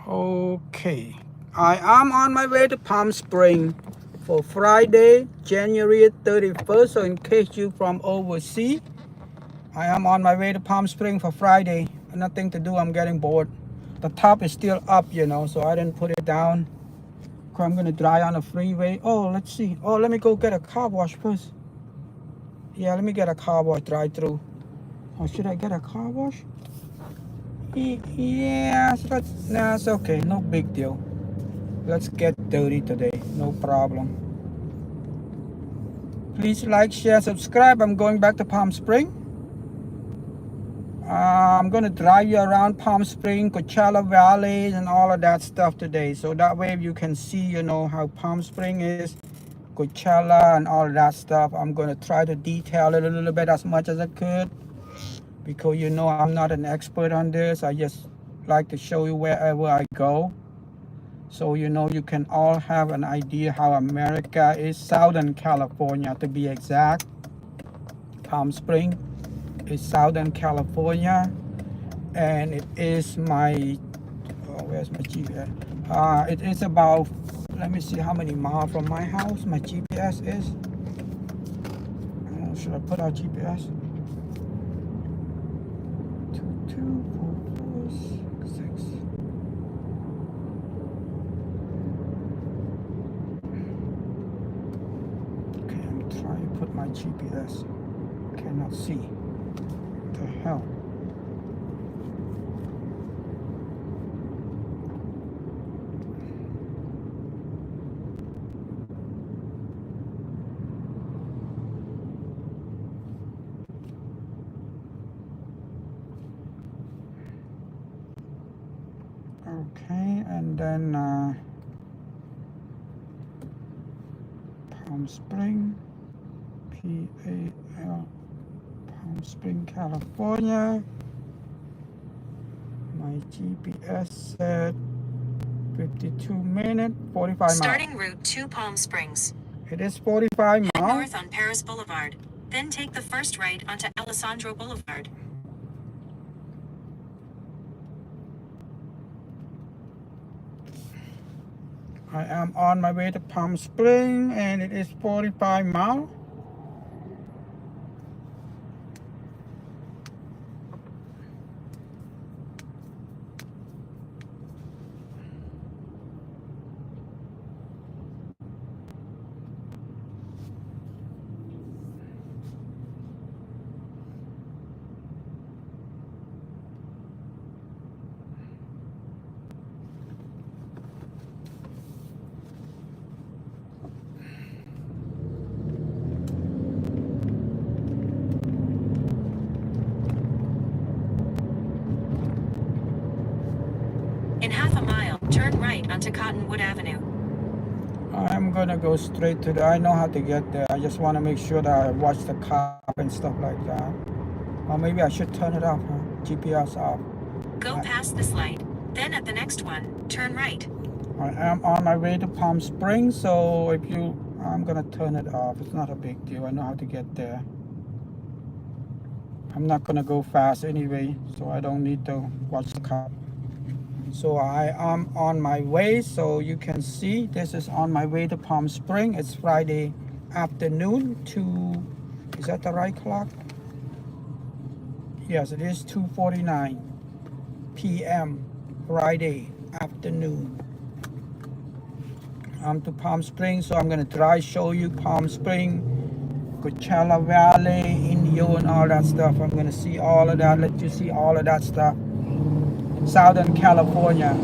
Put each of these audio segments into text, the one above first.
Okay, I am on my way to Palm Spring for Friday, January 31st. So in case you from overseas, I am on my way to Palm Spring for Friday. Nothing to do, I'm getting bored. The top is still up, you know, so I didn't put it down. I'm gonna drive on the freeway. Oh, let's see. Oh, let me go get a car wash first. Yeah, let me get a car wash drive through. Or should I get a car wash? Yeah, nah, it's okay. No big deal. Let's get dirty today. No problem. Please like, share, subscribe. I'm going back to Palm Spring. I'm going to drive you around Palm Spring, Coachella Valley, and all of that stuff today. So that way you can see, you know, how Palm Spring is, Coachella, and all of that stuff. I'm going to try to detail it a little bit as much as I could. Because, you know, I'm not an expert on this. I just like to show you wherever I go. So, you know, you can all have an idea how America is. Southern California, to be exact. Palm Spring is Southern California. And it is my, oh, where's my GPS? It is about, let me see how many miles from my house my GPS is. Oh, should I put out GPS? 224466. Okay, I'm trying to put my GPS. Cannot see. What the hell? Okay, and then Palm Spring, P-A-L, Palm Spring, California. My GPS said 52 minutes, 45 miles. Starting route to Palm Springs. It is 45 miles. Head north on Paris Boulevard, then take the first right onto Alessandro Boulevard. I am on my way to Palm Spring, and it is 45 miles. In half a mile, turn right onto Cottonwood Avenue. I'm gonna go straight to I know how to get there. I just want to make sure that I watch the cop and stuff like that. Or maybe I should turn it off, huh? GPS off. Go past this light, then at the next one, turn right. I am on my way to Palm Springs, so I'm gonna turn it off. It's not a big deal. I know how to get there. I'm not gonna go fast anyway, so I don't need to watch the cop. So I am on my way, so you can see this is on my way to Palm Springs. It's Friday afternoon is that the right clock? Yes, it is 2:49 p.m. Friday afternoon. I'm to Palm Springs, so I'm gonna show you Palm Springs, Coachella Valley, Indio, and all that stuff. I'm gonna see all of that, let you see all of that stuff. Southern California.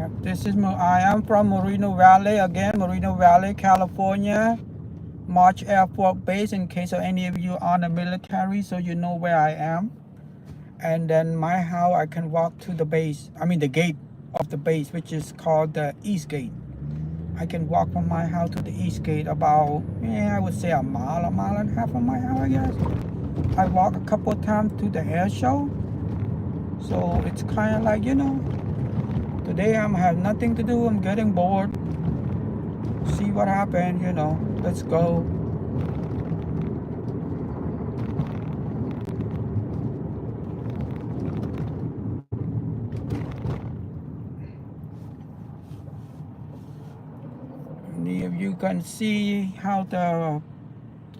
This is I am from Moreno Valley again, Moreno Valley, California, March Air Force Base. In case of any of you on the military, so you know where I am. And then my house, I can walk to the base. I mean the gate of the base, which is called the East Gate. I can walk from my house to the East Gate about, I would say a mile and a half from my house, I guess. I walk a couple of times to the air show. So it's kind of like, today I have nothing to do. I'm getting bored. See what happened, let's go. If you can see how the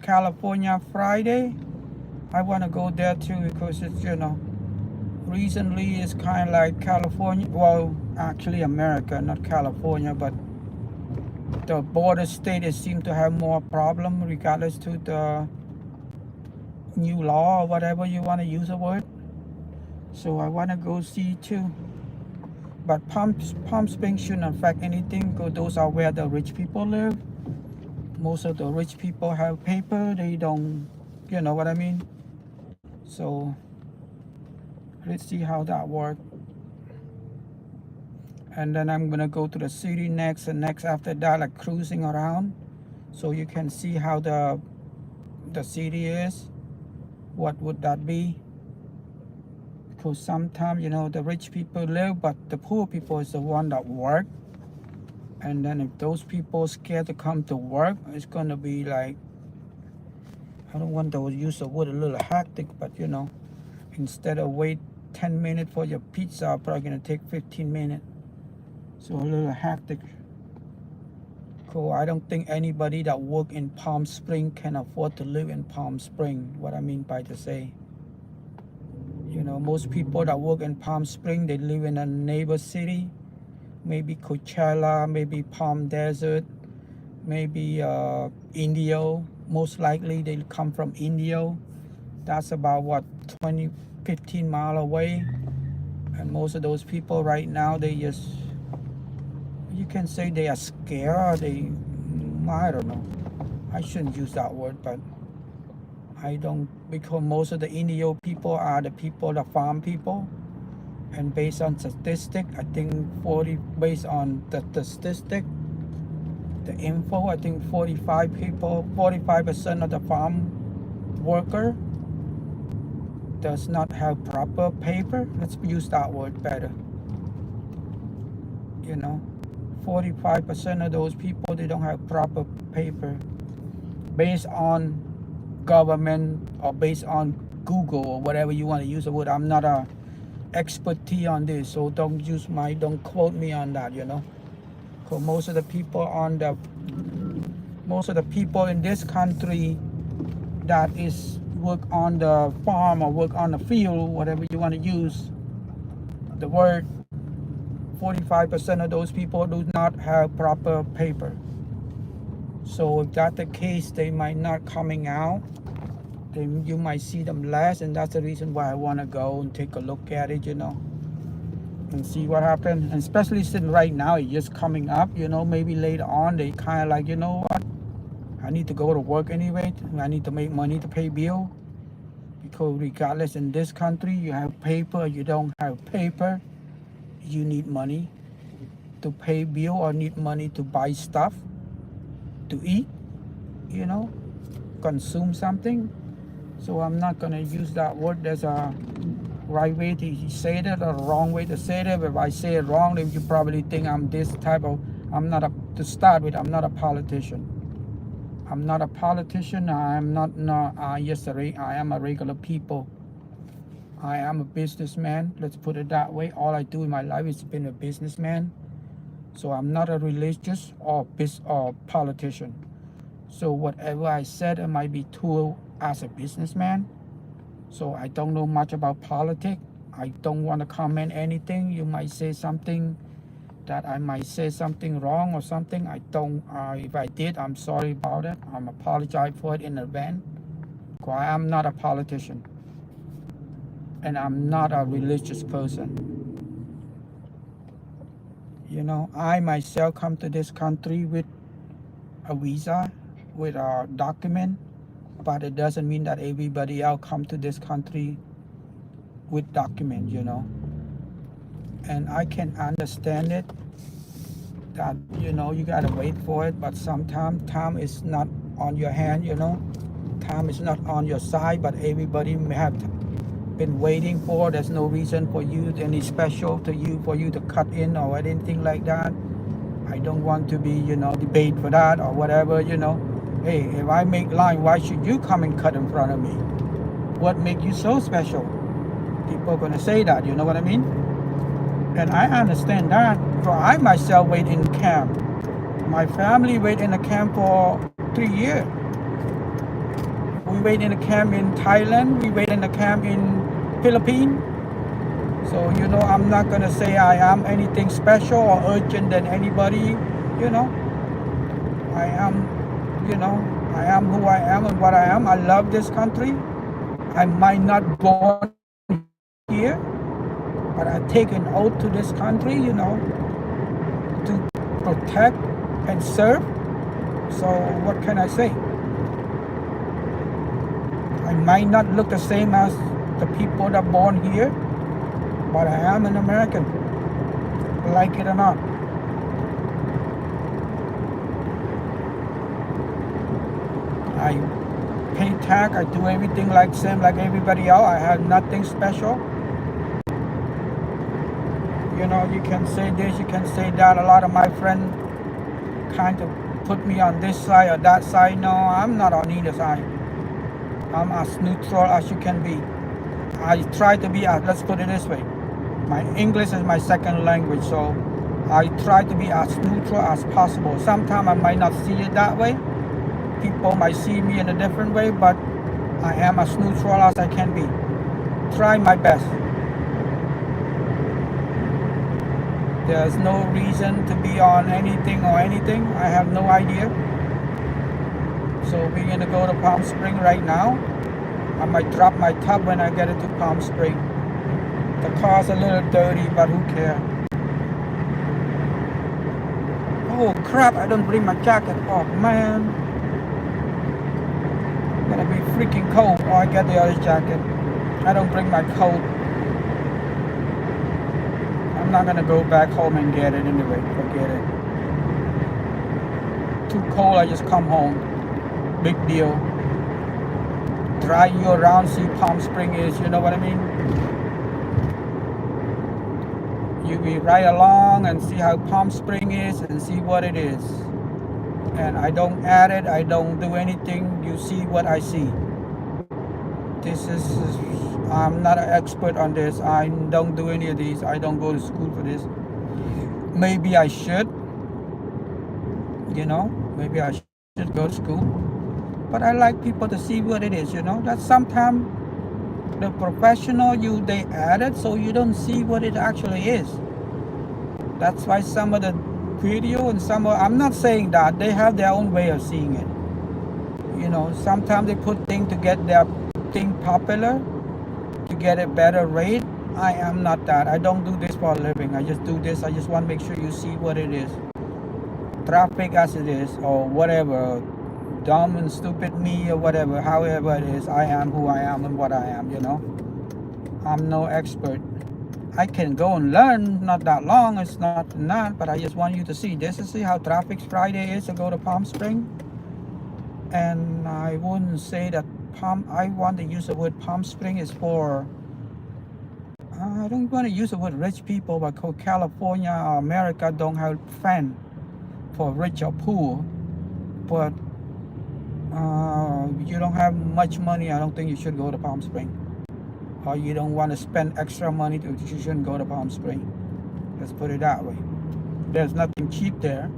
California Friday, I want to go there too because it's, recently it's kind of like California, well, actually America, not California, but the border state seem to have more problem regardless to the new law or whatever you want to use the word. So I want to go see too. But Palm Springs shouldn't affect anything because those are where the rich people live. Most of the rich people have paper. They don't, you know what I mean? So let's see how that works. And then I'm gonna go to the city next, and next after that, like cruising around, so you can see how the city is. What would that be? Because sometimes, the rich people live, but the poor people is the one that work. And then if those people scared to come to work, it's gonna be like, I don't want to use the word a little hectic, but instead of wait 10 minutes for your pizza, probably gonna take 15 minutes. So a little hectic. Cool. I don't think anybody that work in Palm Springs can afford to live in Palm Springs. What I mean by to say, most people that work in Palm Springs, they live in a neighbor city, maybe Coachella, maybe Palm Desert, maybe Indio. Most likely they come from Indio. That's about what, 15 miles away. And most of those people right now, they just, you can say they are scared. I don't know. I shouldn't use that word, but I don't, because most of the Indio people are the people, the farm people. And based on statistic, I think based on the statistic, the info, I think 45% of the farm worker does not have proper paper. Let's use that word better. 45% of those people, they don't have proper paper based on government or based on Google or whatever you want to use the word. I'm not a expertise on this, so don't quote me on that, because most of the people in this country that is work on the farm or work on the field, whatever you want to use the word, 45% of those people do not have proper paper. So if that's the case, they might not coming out. Then you might see them less, and that's the reason why I want to go and take a look at it, and see what happens. And especially since right now it's just coming up, maybe later on they kind of like, what? I need to go to work anyway. I need to make money to pay bill. Because regardless in this country, you have paper, you don't have paper, you need money to pay bill or need money to buy stuff, to eat, consume something. So I'm not gonna use that word. There's a right way to say it or a wrong way to say it. If I say it wrong, then you probably think I'm this type of, to start with, I'm not a politician. I'm not a politician. I am not, I am a regular people. I am a businessman. Let's put it that way. All I do in my life is been a businessman. So I'm not a religious or politician. So whatever I said, it might be true as a businessman. So I don't know much about politics. I don't want to comment anything. You might say something that I might say something wrong or something. I don't, if I did, I'm sorry about it. I'm apologize for it in advance. I am not a politician. And I'm not a religious person. You know, I myself come to this country with a visa, with a document, but it doesn't mean that everybody else come to this country with document, you know. And I can understand it that, you know, you gotta wait for it, but sometimes time is not on your hand, you know. Time is not on your side, but everybody may have been waiting for. There's no reason for you, any special to you, for you to cut in or anything like that. I don't want to be, you know, debate for that or whatever, you know. Hey, if I make line, why should you come and cut in front of me? What make you so special? People are gonna say that, you know what I mean? And I understand that. For I myself wait in camp. My family wait in the camp for 3 years. We wait in the camp in Thailand. We wait in the camp in Philippines. So, you know, I'm not gonna say I am anything special or urgent than anybody, you know. I am, you know, I am who I am and what I am. I love this country. I might not born here, but I take an oath to this country, you know, to protect and serve. So what can I say? I might not look the same as the people that are born here, but I am an American, like it or not. I pay tax, I do everything like same like everybody else. I have nothing special. You know, you can say this, you can say that. A lot of my friends kind of put me on this side or that side. No, I'm not on either side. I'm as neutral as you can be. I try to be, let's put it this way. My English is my second language, so I try to be as neutral as possible. Sometimes I might not see it that way. People might see me in a different way, but I am as neutral as I can be. Try my best. There's no reason to be on anything or anything. I have no idea. So we're gonna go to Palm Spring right now. I might drop my tub when I get into Palm Spring. The car's a little dirty, but who cares? Oh crap, I don't bring my jacket. Oh man. Gonna be freaking cold. Oh, I get the other jacket. I don't bring my coat. I'm not gonna go back home and get it anyway. Forget it. Too cold, I just come home. Big deal. Drive you around, see Palm Spring is, you know what I mean? You be right along and see how Palm Spring is and see what it is. And I don't add it, I don't do anything. You see what I see. This is, I'm not an expert on this. I don't do any of these. I don't go to school for this. Maybe I should, you know, maybe I should go to school. But I like people to see what it is, you know. That sometimes the professional, they add it so you don't see what it actually is. That's why some of the video and some of, I'm not saying that, they have their own way of seeing it. You know, sometimes they put things to get their thing popular, to get a better rate. I am not that. I don't do this for a living. I just do this. I just want to make sure you see what it is. Traffic as it is, or whatever. Dumb and stupid me, or whatever. However it is, I am who I am and what I am, you know. I'm no expert. I can go and learn, not that long, it's not, but I just want you to see. This is how Traffic Friday is to go to Palm Spring. And I wouldn't say that I want to use the word Palm Spring is for, I don't want to use the word rich people, but California or America don't have fan for rich or poor. But you don't have much money, I don't think you should go to Palm Spring. Or you don't want to spend extra money, you shouldn't go to Palm Spring. Let's put it that way. There's nothing cheap there.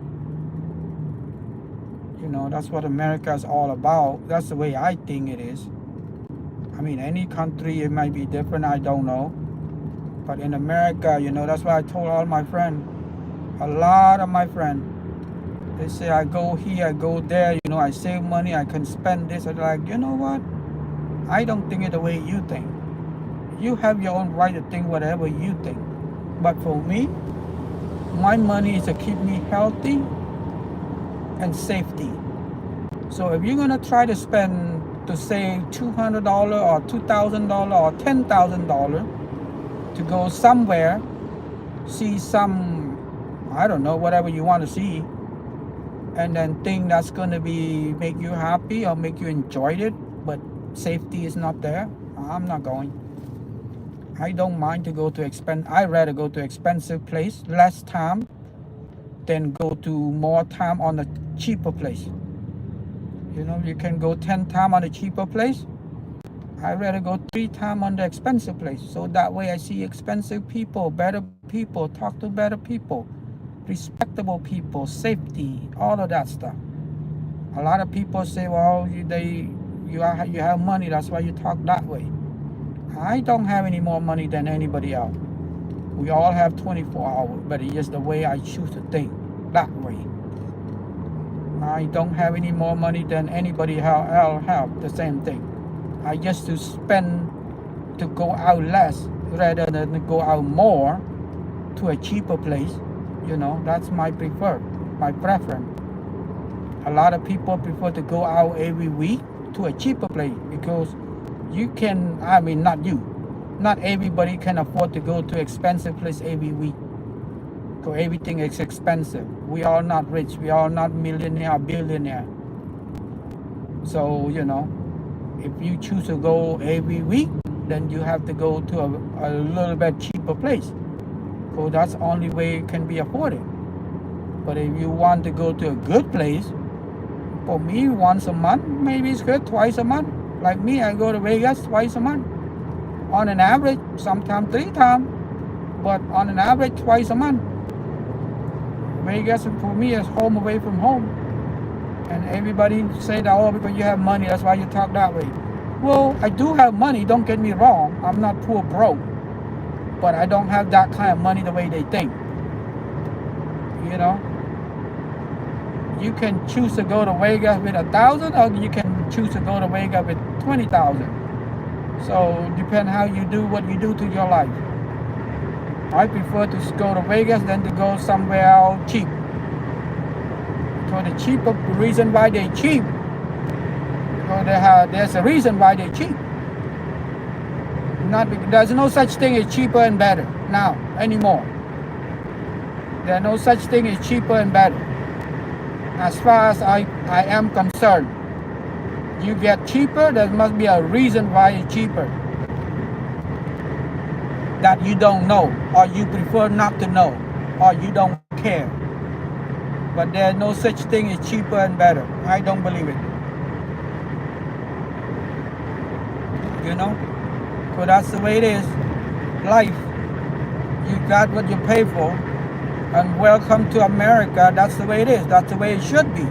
You know, that's what America is all about. That's the way I think it is. I mean, any country, it might be different, I don't know. But in America, you know, that's why I told all my friends, a lot of my friends, they say I go here, I go there, you know, I save money, I can spend this. I'm like, you know what? I don't think it the way you think. You have your own right to think whatever you think. But for me, My money is to keep me healthy and safety. So if you're gonna try to spend to save $200 or $2,000 or $10,000 to go somewhere, see some, I don't know, whatever you want to see, and then think that's gonna be make you happy or make you enjoy it, but safety is not there, I'm not going. I don't mind to go to I'd rather go to expensive place, less time, than go to more time on a cheaper place. You know, you can go 10 times on a cheaper place. I'd rather go 3 times on the expensive place. So that way I see expensive people, better people, talk to better people, respectable people, safety, all of that stuff. A lot of people say, well, you have money, that's why you talk that way. I don't have any more money than anybody else. We all have 24 hours, but it's just the way I choose to think, that way. I don't have any more money than anybody else have, the same thing. I just to spend, to go out less rather than to go out more to a cheaper place. You know, that's my preference. A lot of people prefer to go out every week to a cheaper place because you can, I mean, not you, not everybody can afford to go to expensive place every week. So everything is expensive. We are not rich. We are not millionaire or billionaire. So, you know, if you choose to go every week, then you have to go to a little bit cheaper place. So that's the only way it can be afforded. But if you want to go to a good place, for me, once a month, maybe it's good, twice a month. Like me, I go to Vegas twice a month. On an average, sometimes 3 times, but on an average, twice a month. Vegas for me is home away from home. And everybody say that, oh, because you have money, that's why you talk that way. Well, I do have money, don't get me wrong. I'm not poor broke. But I don't have that kind of money the way they think. You know? You can choose to go to Vegas with 1,000 or you can choose to go to Vegas with 20,000. So depend how you do what you do to your life. I prefer to go to Vegas than to go somewhere else cheap. So the cheaper reason why they cheap, so there's a reason why they cheap. There's no such thing as cheaper and better now anymore. There's no such thing as cheaper and better. As far as I am concerned, you get cheaper, there must be a reason why it's cheaper that you don't know, or you prefer not to know, or you don't care. But there's no such thing as cheaper and better. I don't believe it. You know? So that's the way it is. Life. You got what you pay for. And welcome to America. That's the way it is. That's the way it should be.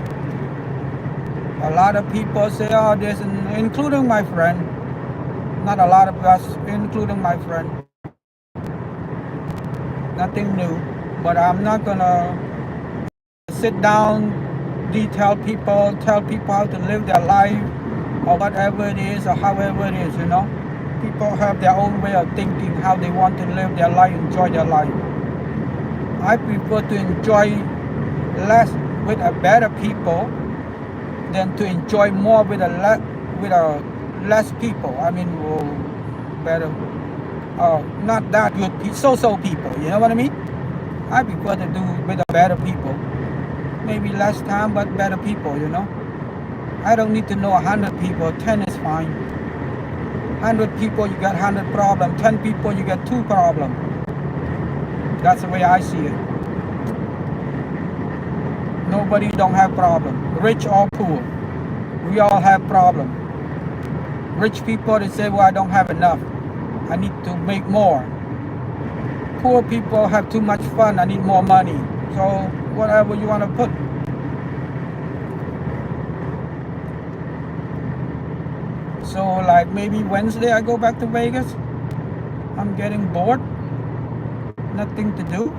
A lot of people say, oh, this, including my friend. Not a lot of us, including my friend. Nothing new. But I'm not gonna sit down, tell people how to live their life, or whatever it is, or however it is, you know. People have their own way of thinking, how they want to live their life, enjoy their life. I prefer to enjoy less with a better people than to enjoy more with a less people. I mean, better, not that good, so people. You know what I mean? I prefer to do with a better people. Maybe less time, but better people. You know. I don't need to know 100 people. 10 is fine. 100 people, you got 100 problems. 10 people, you get 2 problems. That's the way I see it. Nobody don't have problem, rich or poor. We all have problem. Rich people, they say, well, I don't have enough. I need to make more. Poor people have too much fun. I need more money. So whatever you want to put. So like maybe Wednesday I go back to Vegas. I'm getting bored. Nothing to do.